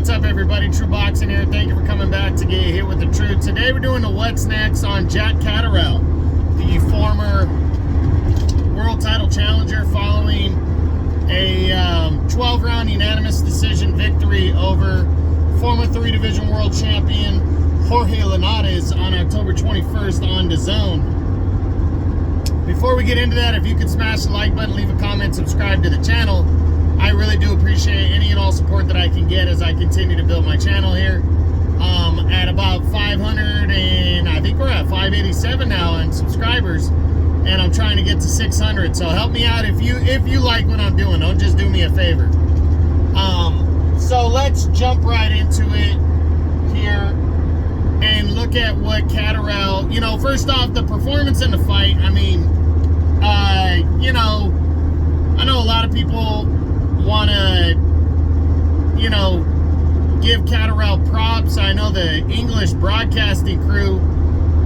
What's up, everybody? True Boxing here. Thank you for coming back to get hit with the truth. Today we're doing the What's Next on Jack Catterall, the former world title challenger, following a 12-round unanimous decision victory over former 3-division world champion Jorge Linares on October 21st on DAZN. Before we get into that, if you could smash the like button, leave a comment, subscribe to the channel. I really do appreciate any and all support that I can get as I continue to build my channel here. At about 500 and I think we're at 587 now in subscribers, and I'm trying to get to 600. So help me out if you like what I'm doing. Don't just do me a favor. So let's jump right into it here and look at what Catterall, first off, the performance in the fight. I mean, I know a lot of people want to, give Catterall props. I know the English broadcasting crew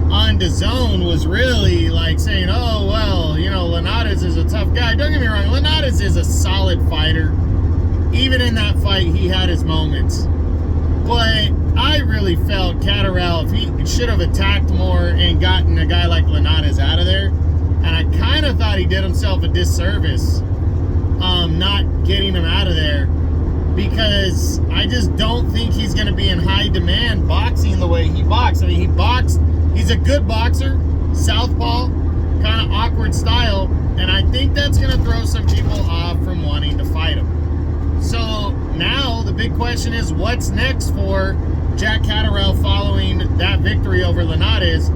on DAZN was really like saying, oh, well, Linares is a tough guy. Don't get me wrong, Linares is a solid fighter. Even in that fight, he had his moments. But I really felt Catterall, if he should have attacked more and gotten a guy like Linares out of there. And I kind of thought he did himself a disservice not getting him out of there, because I just don't think he's going to be in high demand boxing the way he boxed. I mean, he's a good boxer, southpaw, kind of awkward style, and I think that's going to throw some people off from wanting to fight him. So now the big question is, what's next for Jack Catterall following that victory over Linares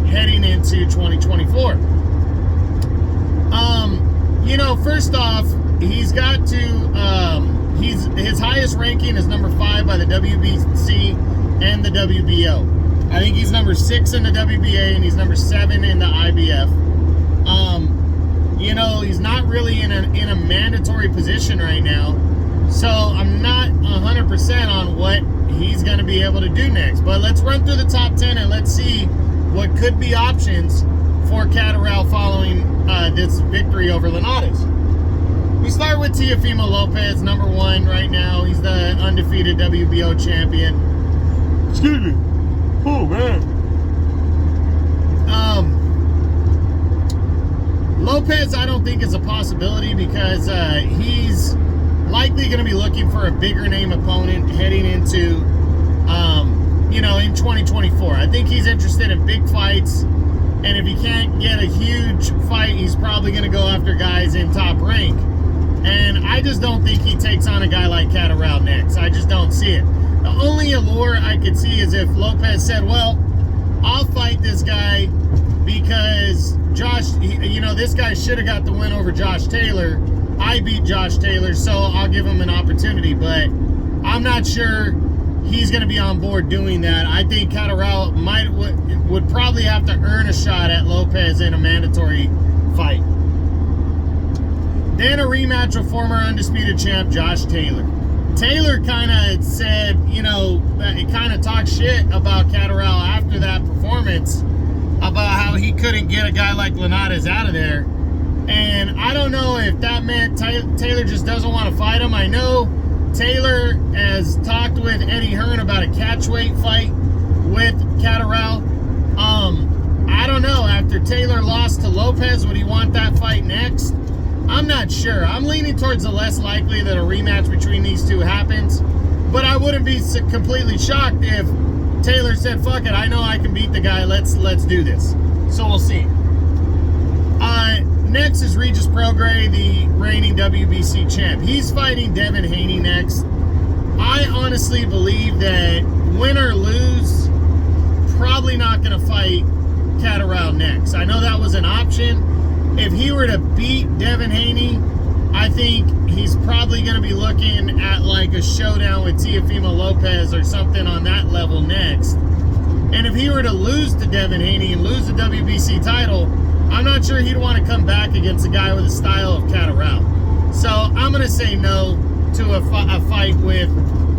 heading into 2024? First off, he's got to, his highest ranking is number 5 by the WBC and the WBO. I think he's number 6 in the WBA and he's number 7 in the IBF. He's not really in a mandatory position right now, so I'm not 100% on what he's going to be able to do next. But let's run through the top 10 and let's see what could be options for Catterall following this victory over Linares. We start with Teofimo Lopez, number 1 right now. He's the undefeated WBO champion. Excuse me. Oh, man. Lopez, I don't think is a possibility, because he's likely going to be looking for a bigger name opponent heading into, in 2024. I think he's interested in big fights, and if he can't get a huge fight, he's probably going to go after guys in top rank. And I just don't think he takes on a guy like Catterall next. I just don't see it. The only allure I could see is if Lopez said, well, I'll fight this guy because this guy should have got the win over Josh Taylor. I beat Josh Taylor, so I'll give him an opportunity. But I'm not sure he's going to be on board doing that. I think Catterall would probably have to earn a shot at Lopez in a mandatory fight. Then a rematch with former undisputed champ Josh Taylor. Taylor kind of said, he kind of talked shit about Catterall after that performance, about how he couldn't get a guy like Linares out of there. And I don't know if that meant Taylor just doesn't want to fight him. I know Taylor has talked with Eddie Hearn about a catchweight fight with Catterall. I don't know. After Taylor lost to Lopez, would he want that fight next? I'm not sure. I'm leaning towards the less likely that a rematch between these two happens. But I wouldn't be completely shocked if Taylor said, fuck it, I know I can beat the guy, let's do this. So we'll see. Next is Regis Prograis, the reigning WBC champ. He's fighting Devin Haney next. I honestly believe that, win or lose, probably not going to fight Catterall next. I know that was an option. If he were to beat Devin Haney, I think he's probably going to be looking at like a showdown with Teofimo Lopez or something on that level next. And if he were to lose to Devin Haney and lose the WBC title, I'm not sure he'd want to come back against a guy with the style of Catterall. So I'm going to say no to a fight with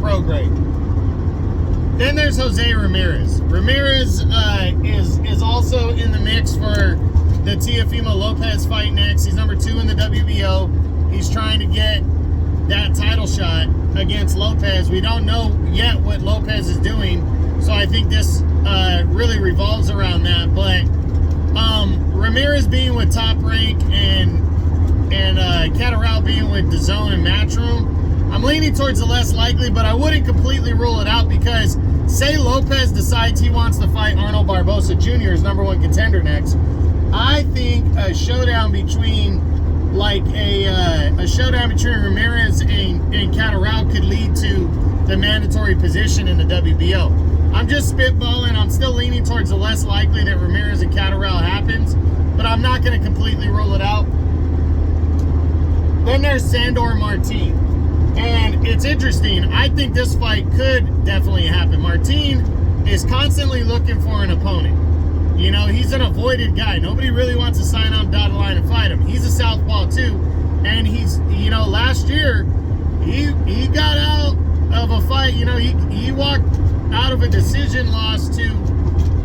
Prograis. Then there's Jose Ramirez. Ramirez is also in the mix for the Teofimo Lopez fight next. He's number 2 in the WBO. He's trying to get that title shot against Lopez. We don't know yet what Lopez is doing, so I think this really revolves around that. But Ramirez being with Top Rank and Catterall being with DAZN and Matchroom, I'm leaning towards the less likely, but I wouldn't completely rule it out, because say Lopez decides he wants to fight Arnold Barboza Jr. as #1 contender next. I think a showdown between a showdown between Ramirez and Catterall could lead to the mandatory position in the WBO. I'm just spitballing. I'm still leaning towards the less likely that Ramirez and Catterall happens, but I'm not going to completely rule it out. Then there's Sandor Martin. And it's interesting. I think this fight could definitely happen. Martin is constantly looking for an opponent. You know, he's an avoided guy. Nobody really wants to sign on dotted line and fight him. He's a southpaw too. And he's, you know, last year, he got out of a fight. You know, he walked out of a decision loss to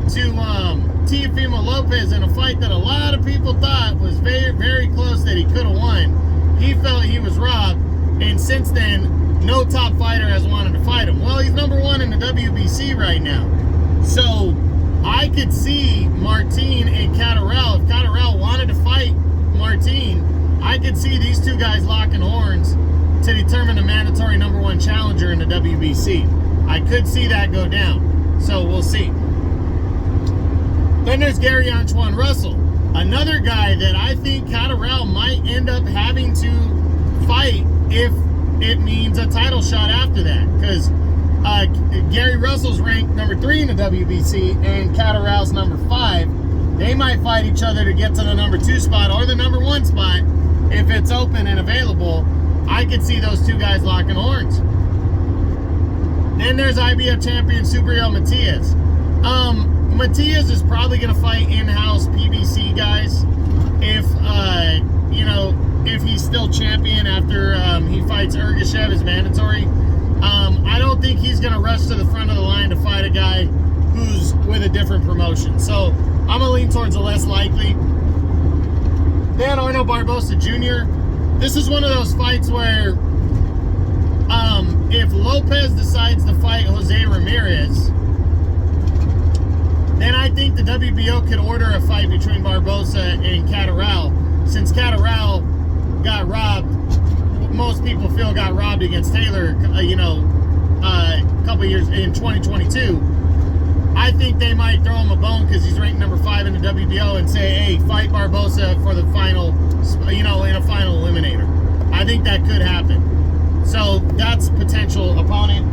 Teofimo Lopez in a fight that a lot of people thought was very, very close, that he could have won. He felt he was robbed. And since then, no top fighter has wanted to fight him. Well, he's #1 in the WBC right now. So I could see Martin and Catterall. If Catterall wanted to fight Martin, I could see these two guys locking horns to determine the mandatory #1 challenger in the WBC. I could see that go down. So we'll see. Then there's Gary Antoine Russell, another guy that I think Catterall might end up having to fight if it means a title shot after that, because Gary Russell's ranked #3 in the WBC and Catterall's #5. They might fight each other to get to the #2 spot or the #1 spot if it's open and available. I could see those two guys locking horns. Then there's IBF champion Subriel Matias. Matias is probably going to fight in-house PBC guys if if he's still champion after he fights Ergashev as mandatory. I don't think he's going to rush to the front of the line to fight a guy who's with a different promotion. So I'm going to lean towards the less likely. Then Arnold Barboza Jr. This is one of those fights where if Lopez decides to fight Jose Ramirez, then I think the WBO could order a fight between Barboza and Catterall. Since Catterall got robbed, most people feel got robbed against Taylor, a couple years in 2022. I think they might throw him a bone because he's ranked #5 in the WBO and say, hey, fight Barboza for the final, in a final eliminator. I think that could happen. So that's potential opponent.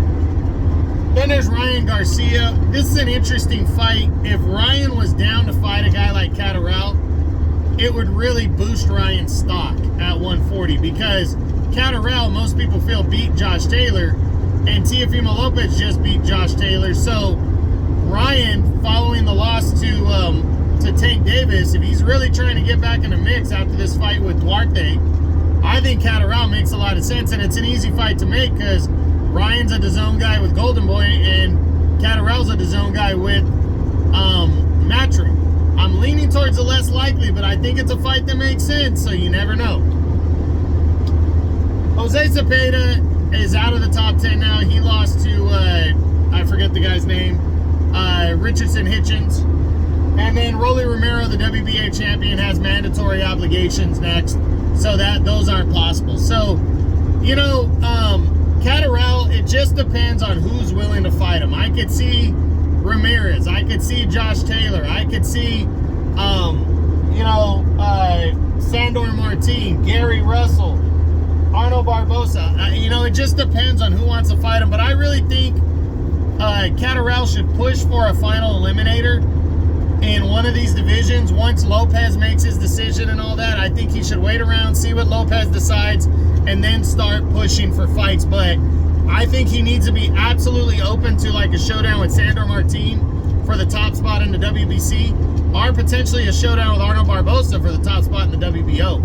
Then there's Ryan Garcia. This is an interesting fight. If Ryan was down to fight a guy like Catterall, it would really boost Ryan's stock at 140, because Catterall, most people feel, beat Josh Taylor, and Teofimo Lopez just beat Josh Taylor. So Ryan, following the loss to Tank Davis, if he's really trying to get back in the mix after this fight with Duarte, I think Catterall makes a lot of sense, and it's an easy fight to make because Ryan's a DAZN guy with Golden Boy, and Catterall's a DAZN guy with Matchroom. I'm leaning towards the less likely, but I think it's a fight that makes sense, so you never know. Jose Zepeda is out of the top 10 now. He lost to, I forget the guy's name, Richardson Hitchens. And then Rolly Romero, the WBA champion, has mandatory obligations next, so that those aren't possible. So, Catterall, it just depends on who's willing to fight him. I could see Ramirez. I could see Josh Taylor. I could see, Sandor Martin, Gary Russell, Arnold Barboza. It just depends on who wants to fight him. But I really think Catterall should push for a final eliminator in one of these divisions. Once Lopez makes his decision and all that, I think he should wait around, see what Lopez decides, and then start pushing for fights. But I think he needs to be absolutely open to like a showdown with Sandor Martin for the top spot in the WBC, or potentially a showdown with Arnold Barboza for the top spot in the WBO.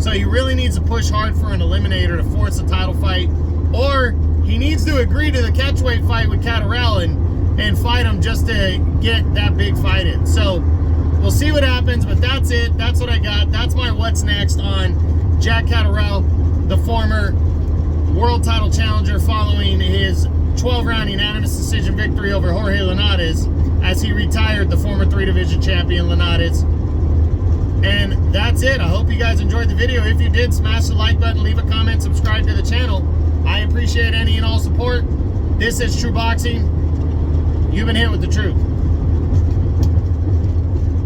So he really needs to push hard for an eliminator to force a title fight, or he needs to agree to the catchweight fight with Catterall and fight him just to get that big fight in. So we'll see what happens, but that's it. That's what I got. That's my what's next on Jack Catterall, the former world title challenger following his 12-round unanimous decision victory over Jorge Linares as he retired the former 3-division champion Linares. And that's it. I hope you guys enjoyed the video. If you did, smash the like button, leave a comment, subscribe to the channel. I appreciate any and all support. This is True Boxing. You've been hit with the truth.